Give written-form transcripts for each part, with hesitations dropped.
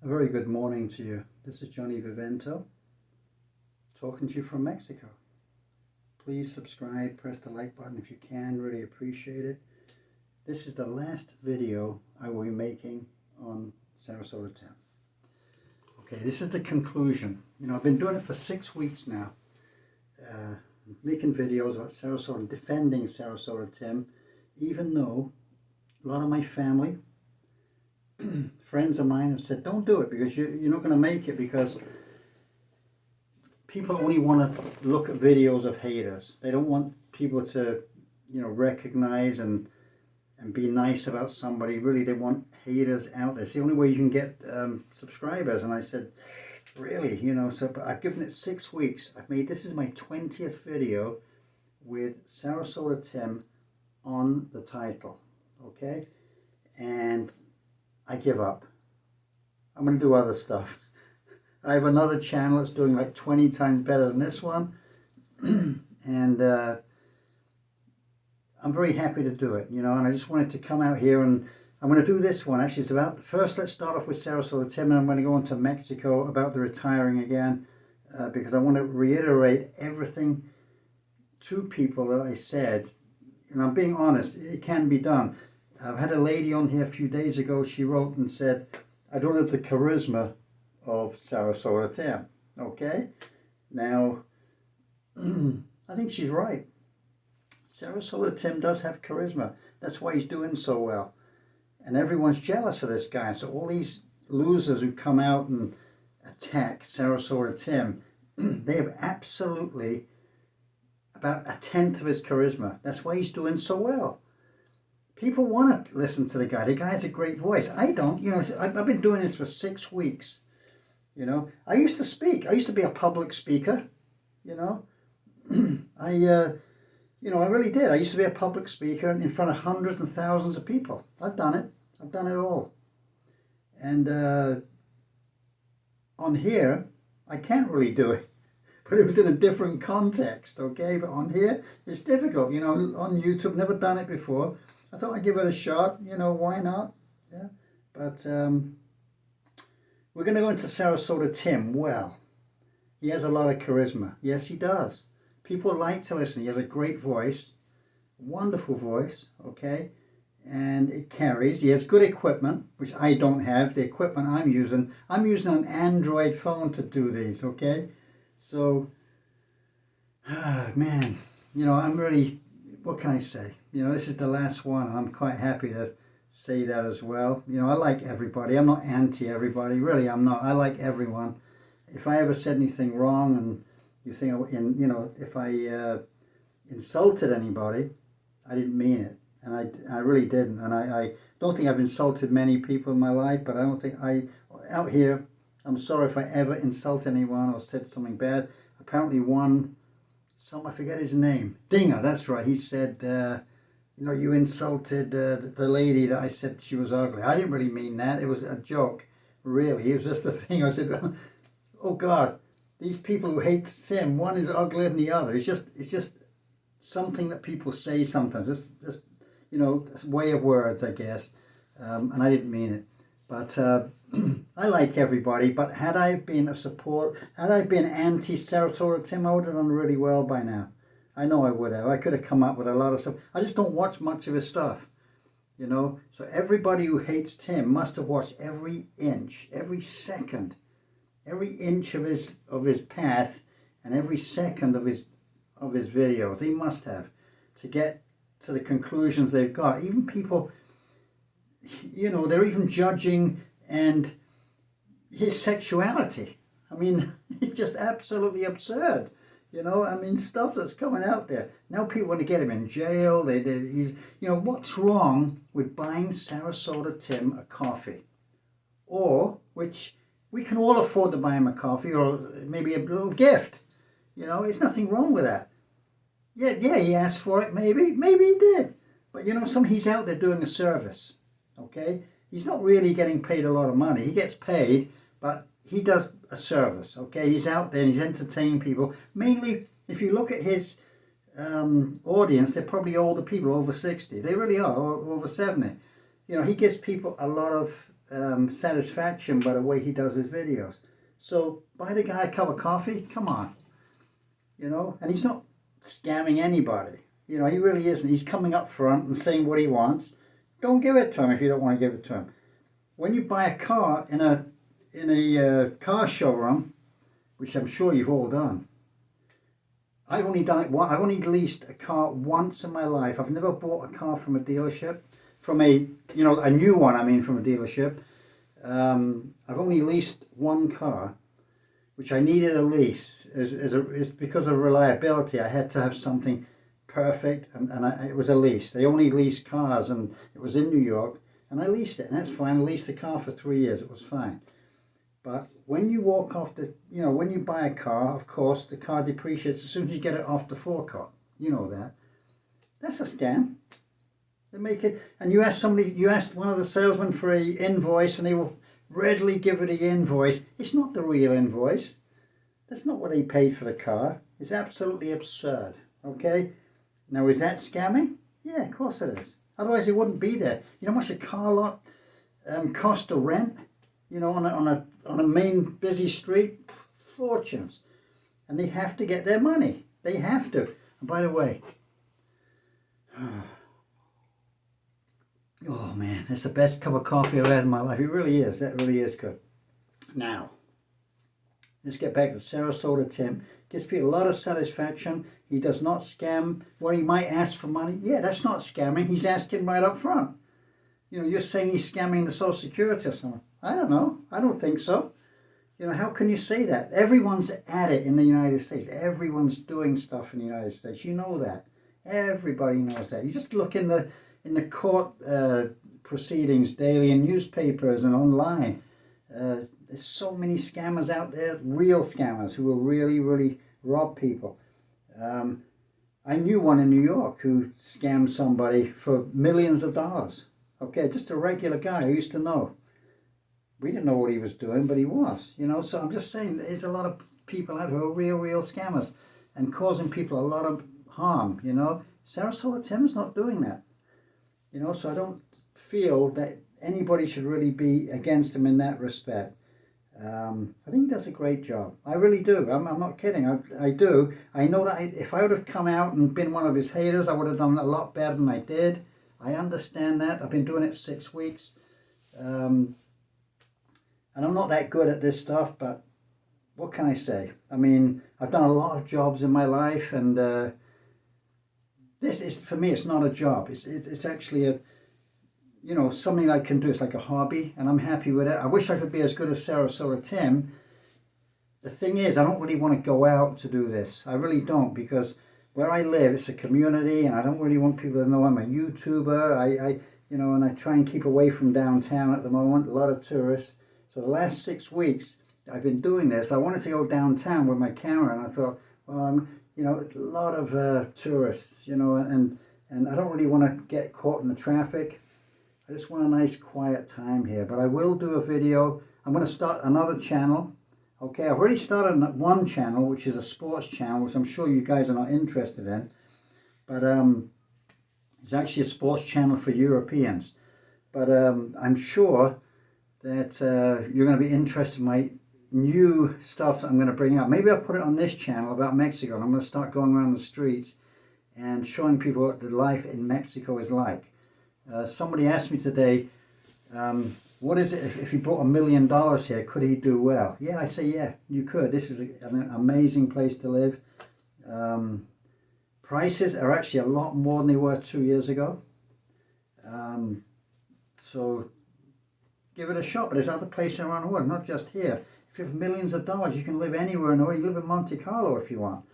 A very good morning to you. This is Johnny Vivento talking to you from Mexico. Please subscribe, press the like button if you can, really appreciate it. This is the last video I will be making on Sarasota Tim. Okay, this is the conclusion. I've been doing it for 6 weeks now, making videos about Sarasota, defending Sarasota Tim, even though a lot of my family, friends of mine have said, don't do it because you're not going to make it, because people only want to look at videos of haters. They don't want people to, recognize and be nice about somebody. Really, they want haters out there. It's the only way you can get subscribers. And I said, really, but I've given it 6 weeks. This is my 20th video with Sarasota Tim on the title, okay? And I give up. I'm going to do other stuff. I have another channel that's doing like 20 times better than this one. And I'm very happy to do it, and I just wanted to come out here, and I'm going to do this one. Actually, it's about, first let's start off with Sarasota Tim, and I'm going to go on to Mexico about the retiring again, because I want to reiterate everything to people that I said, and I'm being honest, it can be done. I've had a lady on here a few days ago. She wrote and said, I don't have the charisma of Sarasota Tim. Okay? Now, I think she's right. Sarasota Tim does have charisma. That's why he's doing so well. And everyone's jealous of this guy. So all these losers who come out and attack Sarasota Tim, they have absolutely about 1/10 of his charisma. That's why he's doing so well. People want to listen to the guy. The guy has a great voice. I don't. I've been doing this for 6 weeks. I used to speak. I used to be a public speaker. I really did. I used to be a public speaker in front of hundreds and thousands of people. I've done it. I've done it all. And on here, I can't really do it. But it was in a different context, okay? But on here, it's difficult. On YouTube, never done it before. I thought I'd give it a shot. Why not? Yeah. But we're going to go into Sarasota Tim. Well, he has a lot of charisma. Yes, he does. People like to listen. He has a great voice, wonderful voice, okay? And it carries. He has good equipment, which I don't have. The equipment I'm using an Android phone to do these, okay? So, man, I'm really, what can I say? This is the last one, and I'm quite happy to say that as well. I like everybody. I'm not anti everybody. Really, I'm not. I like everyone. If I ever said anything wrong, and you think, if I insulted anybody, I didn't mean it, and I really didn't. And I don't think I've insulted many people in my life, but I don't think out here, I'm sorry if I ever insulted anyone or said something bad. Apparently I forget his name, Dinger, that's right, he said, you insulted the lady that I said she was ugly. I didn't really mean that. It was a joke, really. It was just a thing. I said, oh God, these people who hate Tim, one is uglier than the other. It's just something that people say sometimes. It's just, a way of words, I guess. And I didn't mean it. But I like everybody. But had I been anti-Sarasota Tim, I would have done really well by now. I know I would have. I could have come up with a lot of stuff. I just don't watch much of his stuff, So everybody who hates Tim must have watched every inch, every second, every inch of his path, and every second of his videos. He must have, to get to the conclusions they've got. Even people, they're even judging and his sexuality. It's just absolutely absurd. Stuff that's coming out there. Now people want to get him in jail. He's, what's wrong with buying Sarasota Tim a coffee? Or, which we can all afford to buy him a coffee, or maybe a little gift. There's nothing wrong with that. Yeah, he asked for it, maybe he did. But he's out there doing a service, okay? He's not really getting paid a lot of money. He gets paid, but he does a service, okay? He's out there and he's entertaining people. Mainly, if you look at his audience, they're probably older people, over 60. They really are, or over 70. He gives people a lot of satisfaction by the way he does his videos. So buy the guy a cup of coffee. Come on, you know. And he's not scamming anybody. You know, he really isn't. He's coming up front and saying what he wants. Don't give it to him if you don't want to give it to him. When you buy a car in a car showroom, which I'm sure you've all done. I've only done it once. I've only leased a car once in my life. I've never bought a car from a dealership, from a new one. I mean, from a dealership. I've only leased one car, which I needed a lease. It's because of reliability. I had to have something perfect, and it was a lease. They only lease cars, and it was in New York, and I leased it, and that's fine. I leased the car for 3 years. It was fine. But when you walk off when you buy a car, of course, the car depreciates as soon as you get it off the forecourt. You know that. That's a scam. They make it, and you ask one of the salesmen for an invoice, and they will readily give you the invoice. It's not the real invoice. That's not what they paid for the car. It's absolutely absurd. Okay? Now, is that scamming? Yeah, of course it is. Otherwise, it wouldn't be there. You know how much a car lot costs to rent? You know, on a main busy street? Fortunes. And they have to get their money. They have to. And by the way, oh man, that's the best cup of coffee I've had in my life. It really is. That really is good. Now, let's get back to Sarasota Tim. Gives people a lot of satisfaction. He does not scam. Well, he might ask for money. Yeah, that's not scamming. He's asking right up front. You know, you're saying he's scamming the Social Security or something. I don't know. I don't think so. You know, how can you say that? Everyone's at it in the United States. Everyone's doing stuff in the United States. You know that. Everybody knows that. You just look in the court proceedings daily in newspapers and online. There's so many scammers out there, real scammers who will really, really rob people. I knew one in New York who scammed somebody for millions of dollars. Okay, just a regular guy who used to know. We didn't know what he was doing, but he was, you know. So I'm just saying there's a lot of people out who are real scammers and causing people a lot of harm, you know. Sarasota Tim's not doing that, you know. So I don't feel that anybody should really be against him in that respect. I think he does a great job. I really do. I'm not kidding. I do. I know that if I would have come out and been one of his haters, I would have done a lot better than I did. I understand that. I've been doing it 6 weeks. And I'm not that good at this stuff, but what can I say? I mean, I've done a lot of jobs in my life, and this is, for me, it's not a job. It's actually a, you know, something I can do. It's like a hobby, and I'm happy with it. I wish I could be as good as Sarasota Tim. The thing is, I don't really want to go out to do this. I really don't, because where I live, it's a community, and I don't really want people to know I'm a YouTuber. You know, and I try and keep away from downtown at the moment. A lot of tourists. So the last 6 weeks I've been doing this. I wanted to go downtown with my camera, and I thought, well, you know, a lot of tourists, you know, and I don't really want to get caught in the traffic. I just want a nice quiet time here. But I will do a video. I'm going to start another channel. Okay, I've already started one channel, which is a sports channel, which I'm sure you guys are not interested in. But it's actually a sports channel for Europeans. But I'm sure that you're going to be interested in my new stuff that I'm going to bring out. Maybe I'll put it on this channel about Mexico, and I'm going to start going around the streets and showing people what the life in Mexico is like. Somebody asked me today, what is it if he brought $1 million here, could he do well? Yeah, I say yeah, you could. This is an amazing place to live. Prices are actually a lot more than they were 2 years ago. So give it a shot. But there's other places around the world, not just here. If you have millions of dollars, you can live anywhere in the world. You live in Monte Carlo if you want.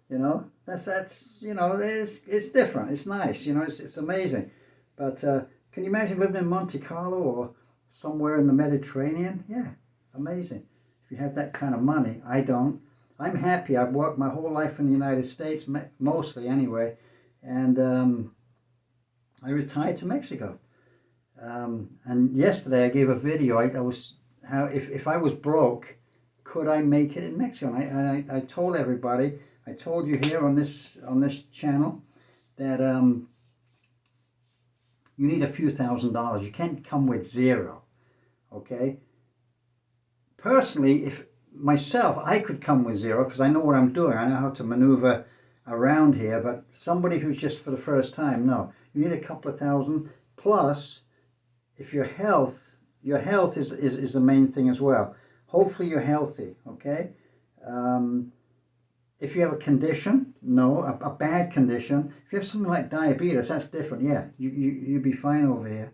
You know, that's you know, it's different. It's nice. You know, it's amazing. But can you imagine living in Monte Carlo or somewhere in the Mediterranean? Yeah, amazing. If you have that kind of money. I don't. I'm happy. I've worked my whole life in the United States, mostly anyway, and I retired to Mexico. And yesterday I gave a video. I was how if I was broke, could I make it in Mexico? And I told everybody. I told you here on this channel that you need a few $1,000s. You can't come with zero. okay? Personally, if myself, I could come with 0 because I know what I'm doing. I know how to maneuver around here, but somebody who's just for the first time, no. You need a couple of thousand, plus if your health is the main thing as well. Hopefully you're healthy, okay? If you have a condition, no, a bad condition. If you have something like diabetes, that's different. Yeah, you'd be fine over here.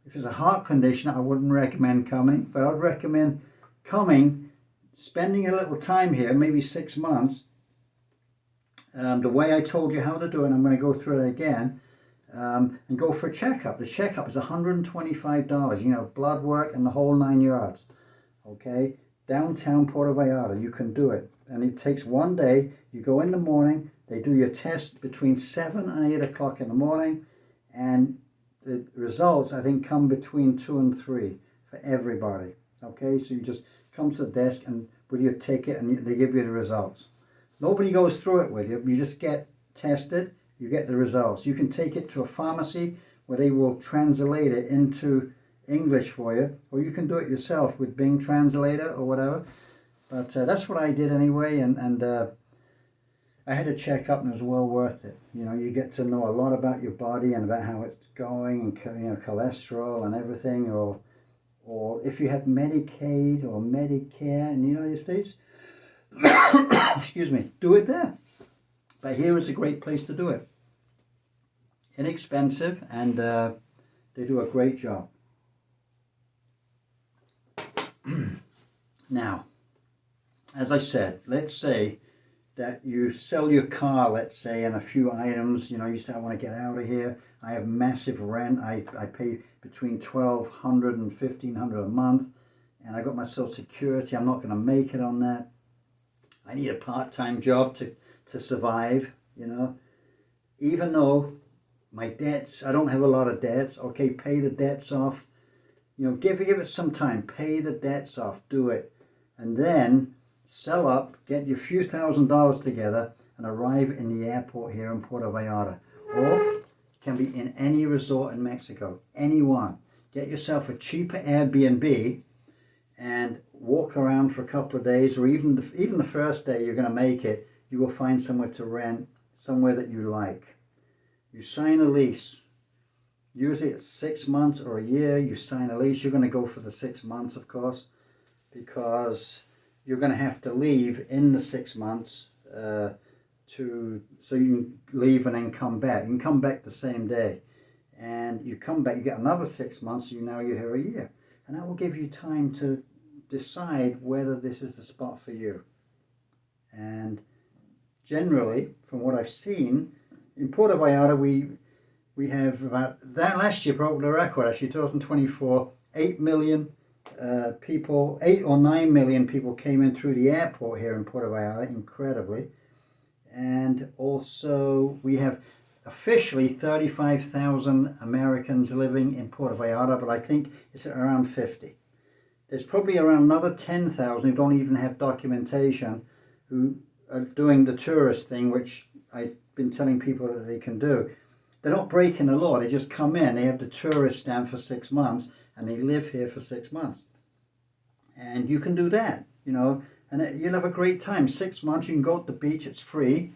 If it's a heart condition, I wouldn't recommend coming, but I'd recommend coming, spending a little time here, maybe 6 months. The way I told you how to do it, I'm going to go through it again, and go for a checkup. The checkup is $125, you know, blood work and the whole 9 yards, okay? Downtown Puerto Vallarta, you can do it. And it takes 1 day. You go in the morning, they do your test between 7 and 8 o'clock in the morning, and the results, I think, come between 2 and 3 for everybody, okay? So you just come to the desk and with your ticket and they give you the results. Nobody goes through it with you. You just get tested, you get the results. You can take it to a pharmacy where they will translate it into English for you, or you can do it yourself with Bing Translator or whatever. But that's what I did anyway, and I had a checkup and it was well worth it. You know, you get to know a lot about your body and about how it's going, and you know, cholesterol and everything, or if you have Medicaid or Medicare in the United States, excuse me, do it there. But here is a great place to do it. Inexpensive, and they do a great job. Now, as I said, let's say that you sell your car, let's say, and a few items, you know, you say, I want to get out of here. I have massive rent. I pay between $1,200 and $1,500 a month, and I got my Social Security. I'm not going to make it on that. I need a part-time job to survive, you know. Even though my debts, I don't have a lot of debts, okay, pay the debts off. You know, give it some time, pay the debts off, do it. And then sell up, get your few $1,000s together and arrive in the airport here in Puerto Vallarta. Or can be in any resort in Mexico, any one. Get yourself a cheaper Airbnb and walk around for a couple of days, or even the first day you're going to make it, you will find somewhere to rent, somewhere that you like. You sign a lease. Usually it's 6 months or a year. You sign a lease. You're going to go for the 6 months, of course, because you're going to have to leave in the 6 months so you can leave and then come back. You can come back the same day, and you come back. You get another 6 months. So now you're here a year, and that will give you time to decide whether this is the spot for you. And generally, from what I've seen in Puerto Vallarta, we have about, that last year broke the record, actually, 2024, 8 million people, 8 or 9 million people came in through the airport here in Puerto Vallarta, incredibly. And also we have officially 35,000 Americans living in Puerto Vallarta, but I think it's around 50. There's probably around another 10,000 who don't even have documentation, who are doing the tourist thing, which I've been telling people that they can do. They're not breaking the law. They just come in. They have the tourist stamp for 6 months, and they live here for 6 months. And you can do that, you know, and you'll have a great time. 6 months, you can go to the beach. It's free.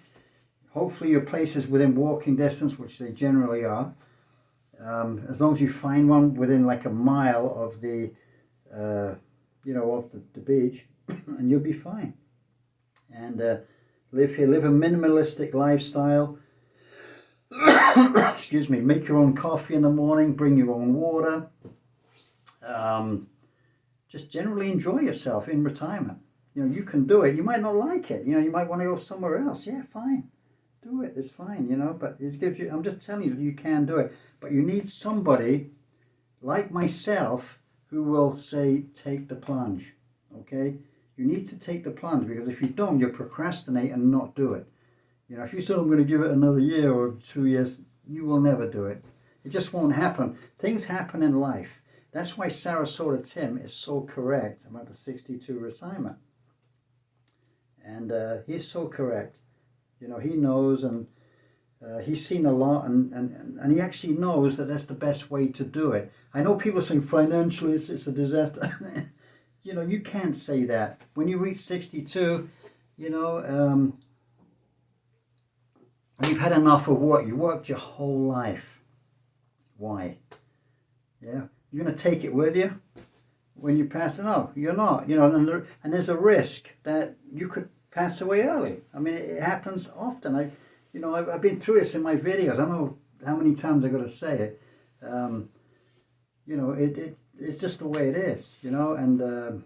Hopefully your place is within walking distance, which they generally are. As long as you find one within like a mile of the, of the beach, and you'll be fine. And live here. Live a minimalistic lifestyle. Excuse me, make your own coffee in the morning, bring your own water. Just generally enjoy yourself in retirement. You know, you can do it. You might not like it. You know, you might want to go somewhere else. Yeah, fine. Do it. It's fine, you know, but it gives you, I'm just telling you can do it. But you need somebody like myself who will say, take the plunge, okay? You need to take the plunge, because if you don't, you'll procrastinate and not do it. You know, if you say, I'm going to give it another year or 2 years, you will never do it. It just won't happen. Things happen in life. That's why Sarasota Tim is so correct about the 62 retirement. And he's so correct. You know, he knows, and He's seen a lot, and he actually knows that that's the best way to do it. I know people saying financially it's a disaster. You know, you can't say that. When you reach 62, you know, you've had enough of work. You worked your whole life. Why? Yeah, you're going to take it with you when you pass. No, you're not. You know, and there's a risk that you could pass away early. I mean, it happens often. You know, I've been through this in my videos. I don't know how many times I've got to say it. You know, it's just the way it is, you know. And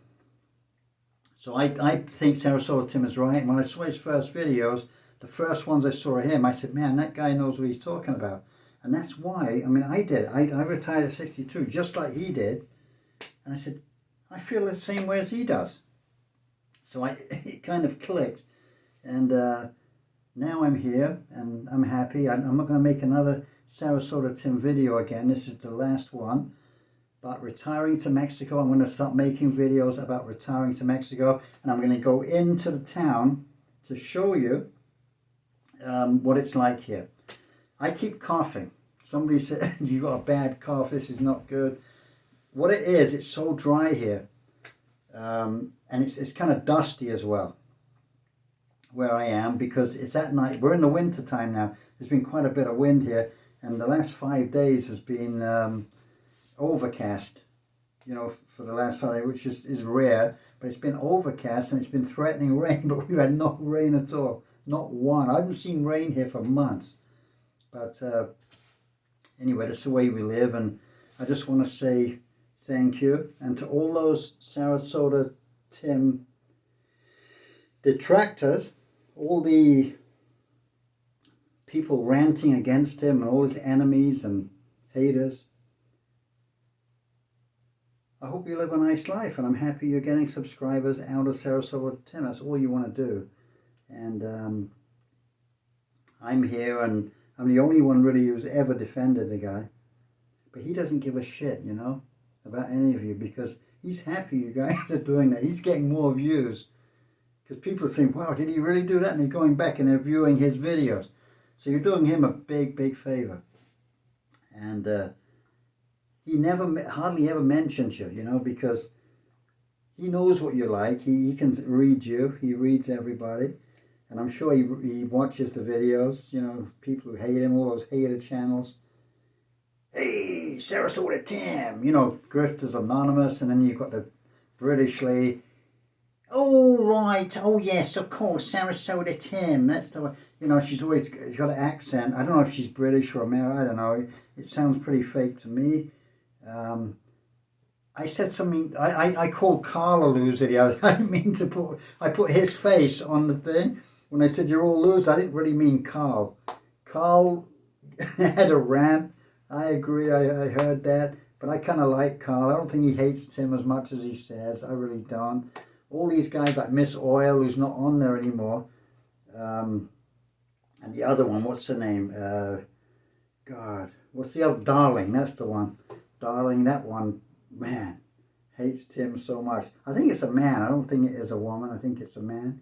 so I think Sarasota Tim is right. And when I saw his first videos, the first ones I saw of him, I said, man, that guy knows what he's talking about. And that's why, I mean, I did. I retired at 62, just like he did. And I said, I feel the same way as he does. So it kind of clicked. And now I'm here and I'm happy. I'm not going to make another Sarasota Tim video again. This is the last one. But retiring to Mexico, I'm going to start making videos about retiring to Mexico. And I'm going to go into the town to show you what it's like here. I keep coughing. Somebody said, you got a bad cough, this is not good. What it is, it's so dry here. And it's kind of dusty as well, where I am, because it's at night. We're in the winter time now. There's been quite a bit of wind here. And the last 5 days has been overcast, you know, for the last 5 days, which is rare. But it's been overcast and it's been threatening rain, but we've had no rain at all. Not one. I haven't seen rain here for months. But anyway, that's the way we live. And I just want to say thank you. And to all those Sarasota Tim detractors, all the people ranting against him and all his enemies and haters, I hope you live a nice life. And I'm happy you're getting subscribers out of Sarasota Tim. That's all you want to do. And I'm here, and I'm the only one really who's ever defended the guy. But he doesn't give a shit, you know, about any of you, because he's happy you guys are doing that. He's getting more views. Because people are saying, wow, did he really do that? And they're going back and they're viewing his videos. So you're doing him a big, big favor. And he hardly ever mentions you, you know, because he knows what you're like. He can read you. He reads everybody. And I'm sure he watches the videos, you know, people who hate him, all those hater channels. Hey, Sarasota Tim, you know, Grifters Anonymous, and then you've got the British lady. Oh, right, oh yes, of course, Sarasota Tim, that's the one. You know, she's got an accent. I don't know if she's British or American, I don't know. It sounds pretty fake to me. I said something, I called Carl a loser the other. I didn't mean to I put his face on the thing. When I said you're all losers, I didn't really mean Carl. Carl had a rant. I agree, I heard that. But I kind of like Carl. I don't think he hates Tim as much as he says. I really don't. All these guys like Miss Oil, who's not on there anymore. And the other one, what's her name? God, what's the other? Darling, that's the one. Darling, that one, man, hates Tim so much. I think it's a man. I don't think it is a woman. I think it's a man.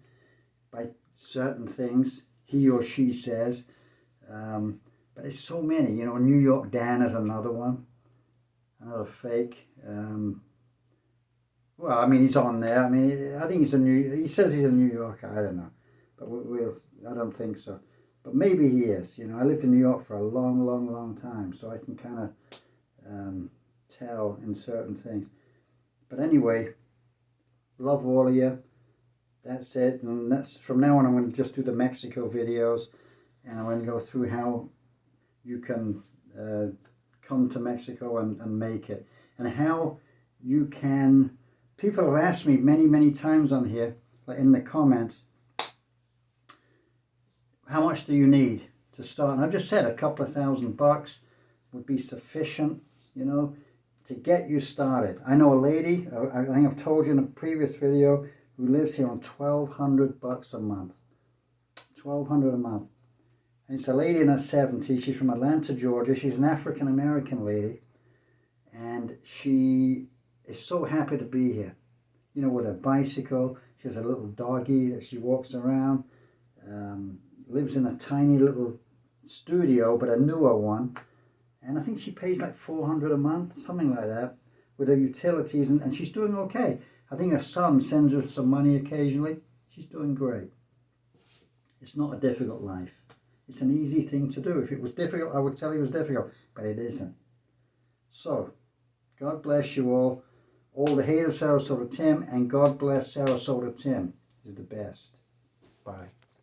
By certain things he or she says. But it's so many. You know, New York Dan is another one. Another fake. Well, I mean, he's on there. I mean, I think he says he's a New Yorker. I don't know. But I don't think so. But maybe he is. You know, I lived in New York for a long, long, long time. So I can kind of tell in certain things. But anyway, love all of you. That's it. And that's from now on, I'm going to just do the Mexico videos. And I'm going to go through how you can come to Mexico and make it. And how you can... People have asked me many, many times on here, like in the comments, how much do you need to start? And I've just said a couple of $1,000 would be sufficient, you know, to get you started. I know a lady, I think I've told you in a previous video, who lives here on $1,200 a month. $1,200 a month. And it's a lady in her 70s. She's from Atlanta, Georgia. She's an African-American lady. And she is so happy to be here. You know, with a bicycle. She has a little doggy that she walks around. Lives in a tiny little studio, but a newer one. And I think she pays like $400 a month, something like that, with her utilities, and she's doing okay. I think her son sends her some money occasionally. She's doing great. It's not a difficult life. It's an easy thing to do. If it was difficult, I would tell you it was difficult, but it isn't. So, God bless you all the haters, Sarasota Tim, and God bless Sarasota Tim is the best. Bye.